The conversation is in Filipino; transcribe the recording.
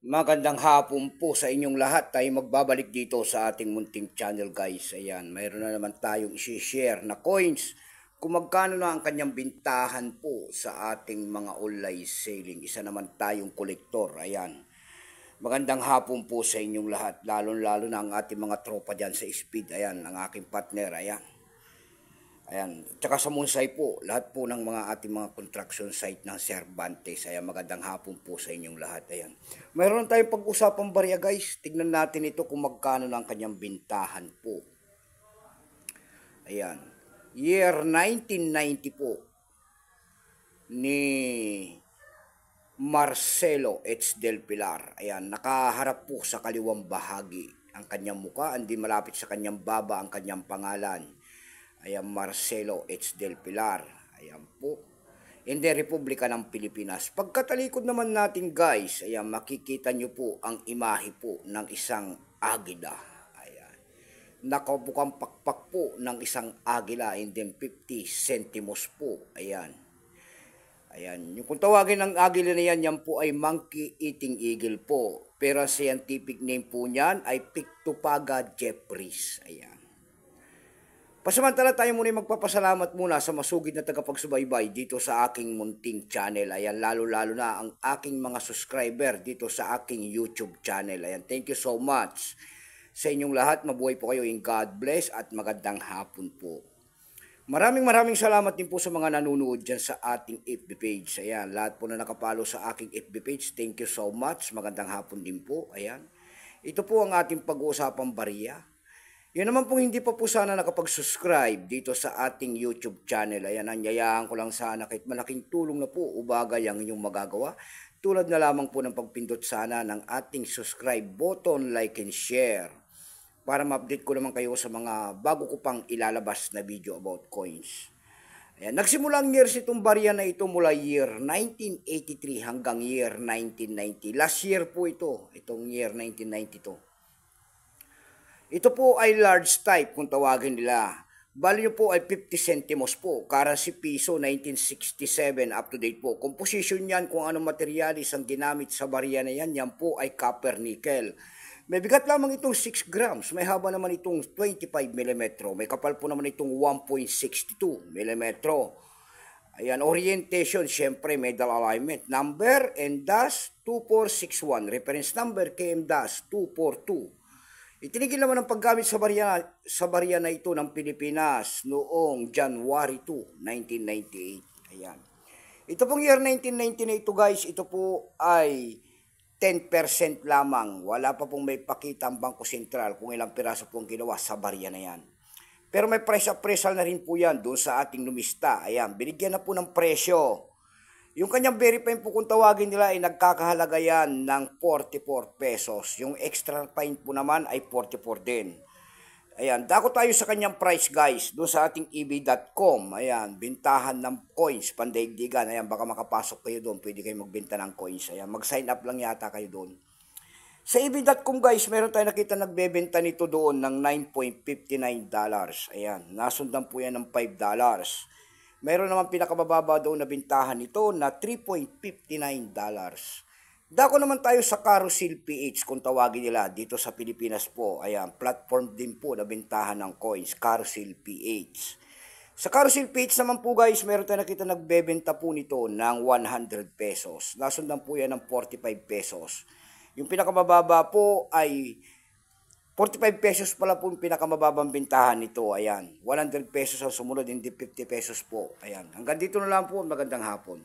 Magandang hapon po sa inyong lahat. Tayo magbabalik dito sa ating munting channel guys. Ayan, mayroon na naman tayong isi-share na coins. Kung magkano na ang kanyang bintahan po sa ating mga online selling. Isa naman tayong kolektor. Ayan. Magandang hapon po sa inyong lahat. Lalo-lalo na ang ating mga tropa dyan sa speed. Ayan, ang aking partner. Ayan. Ayan, tsaka sa Munsay po, lahat po ng mga ating mga construction site ng Cervantes. Ayan, magandang hapon po sa inyong lahat. Ayan. Mayroon tayong pag-usapang barya guys. Tignan natin ito kung magkano ng kanyang bintahan po. Ayan. Year 1990 po ni Marcelo H. Del Pilar. Ayan, nakaharap po sa kaliwang bahagi ang kanyang muka, hindi malapit sa kanyang baba ang kanyang pangalan. Ayan, Marcelo H. Del Pilar. Ayan po. In the Republika ng Pilipinas. Pagkatalikod naman natin guys, ayan, makikita nyo po ang imahe po ng isang agila. Ayan. Nakabukang pakpak po ng isang agila and then 50 centimos po. Ayan. Ayan. Yung kung tawagin ng agila na yan, yan po ay monkey eating eagle po. Pero ang scientific name po niyan ay Pictopaga jeffreys. Ayan. Pasamantala tayo muna magpapasalamat muna sa masugid na tagapagsubaybay dito sa aking munting channel. Ayan, lalo-lalo na ang aking mga subscriber dito sa aking YouTube channel. Ayan, thank you so much sa inyong lahat. Mabuhay po kayo in God bless at magandang hapon po. Maraming salamat din po sa mga nanonood dyan sa ating FB page. Ayan, lahat po na nakapalo sa aking FB page, thank you so much. Magandang hapon din po. Ayan, ito po ang ating pag-uusapang barya. Yun naman pong hindi pa po sana nakapag-subscribe dito sa ating YouTube channel. Ayan, anyayahan ko lang sana kahit malaking tulong na po o bagay ang inyong magagawa. Tulad na lamang po ng pagpindot sana ng ating subscribe button, like and share. Para ma-update ko naman kayo sa mga bago ko pang ilalabas na video about coins. Ayan, nagsimula ang years itong barya na ito mula year 1983 hanggang year 1990. Last year po ito, itong year 1992. Ito po ay large type kung tawagin nila. Value po ay 50 centimos po. Currency piso 1967 up to date po. Composition yan kung anong materialis ang ginamit sa barya na yan. Yan po ay copper nickel. May bigat lamang itong 6 grams. May haba naman itong 25 mm. May kapal po naman itong 1.62 mm. Ayan, orientation, syempre medal alignment. Number NDAS2461. Reference number KM-242. Itinigil naman ang paggamit sa barya na ito ng Pilipinas noong January 2, 1998. Ayan. Ito pong year 1990 na ito guys, ito po ay 10% lamang. Wala pa pong may pakita ang Bangko Sentral kung ilang piraso pong ginawa sa barya na yan. Pero may price appraisal na rin po yan doon sa ating lumista. Ayan, binigyan na po ng presyo. Yung kanyang verify po kung tawagin nila ay nagkakahalaga yan ng 44 pesos. Yung extra fine po naman ay 44 din. Ayan, dako tayo sa kanyang price guys. Doon sa ating ebay.com. Ayan, bintahan ng coins, pandaigdigan. Ayan, baka makapasok kayo doon. Pwede kayo magbenta ng coins. Ayan, mag-sign up lang yata kayo doon. Sa ebay.com guys, meron tayo nakita nagbebenta nito doon ng $9.59. Ayan, nasundan po yan ng $5. Meron naman pinakamababa doon na bintahan nito na $3.59. Dako naman tayo sa Carousel PH kung tawagin nila dito sa Pilipinas po. Ayan, platform din po na bintahan ng coins, Carousel PH. Sa Carousel PH naman po guys, meron tayo nakita nagbebenta po nito ng 100 pesos. Nasundan po yan ng 45 pesos. Yung pinakamababa po ay 45 pesos pala po yung pinakamababang bintahan nito. Ayan, 100 pesos ang sumunod, hindi 50 pesos po. Ayan, hanggang dito na lang po. Magandang hapon.